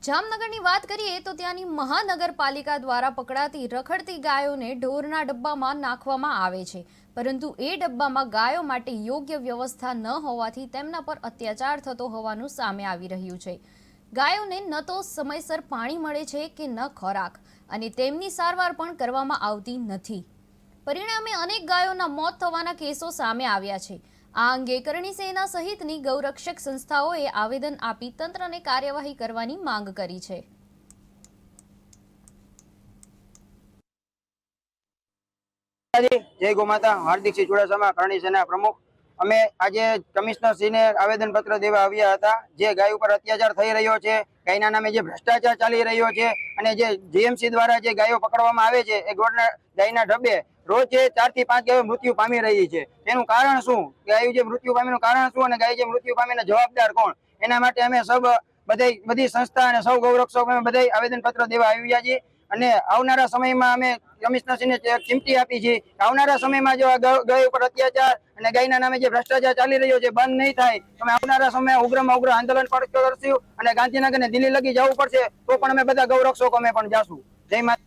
જામનગરની વાત કરીએ તો ત્યાંની મહાનગરપાલિકા દ્વારા પકડાતી રખડતી ગાયોને ઢોરના ડબ્બામાં નાખવામાં આવે છે, પરંતુ એ ડબ્બામાં ગાયો માટે યોગ્ય વ્યવસ્થા ન હોવાથી તેમના પર અત્યાચાર થતો હોવાનું સામે આવી રહ્યું છે। ગાયોને ન તો સમયસર પાણી મળે છે કે ન ખોરાક, અને તેમની સારવાર પણ કરવામાં આવતી નથી। પરિણામે અનેક ગાયોના મોત થવાના કેસો સામે આવ્યા છે। આ અંગે કરણી સેના સહિતની ગૌરક્ષક સંસ્થાઓએ આવેદન આપી તંત્રને કાર્યવાહી કરવાની માંગ કરી છે। जय गोमाता। हार्दिक सिंह चुड़ासमा, करणी सेना प्रमुख। અમે આજે કમિશનરશ્રીને આવેદનપત્ર દેવા આવ્યા હતા। જે ગાય ઉપર અત્યાચાર થઈ રહ્યો છે, ગાયના નામે જે ભ્રષ્ટાચાર ચાલી રહ્યો છે, અને જે જીએમસી દ્વારા જે ગાયો પકડવામાં આવે છે એ ગાયના ઢબે રોજ 4 થી 5 ગાયો મૃત્યુ પામી રહી છે। એનું કારણ શું? ગાયો જે મૃત્યુ પામીનું કારણ શું અને ગાય જે મૃત્યુ પામીને જવાબદાર કોણ? એના માટે અમે બધી સંસ્થા અને સૌ ગૌરક્ષકો અમે બધા આવેદનપત્ર દેવા આવ્યા છીએ। અને આવનારા સમયમાં અમે કમિશનરશ્રીને ચીમકી આપી છે, આવનારા સમયમાં જો ગાય ઉપર અત્યાચાર અને ગાયના નામે જે ભ્રષ્ટાચાર ચાલી રહ્યો છે બંધ નહીં થાય તો અમે આવનારા સમયમાં ઉગ્રમાં ઉગ્ર આંદોલન પણ કરશું, અને ગાંધીનગર ને દિલ્હી લગી જવું પડશે તો પણ અમે બધા ગૌરક્ષકો અમે પણ જાશું। જય માતા।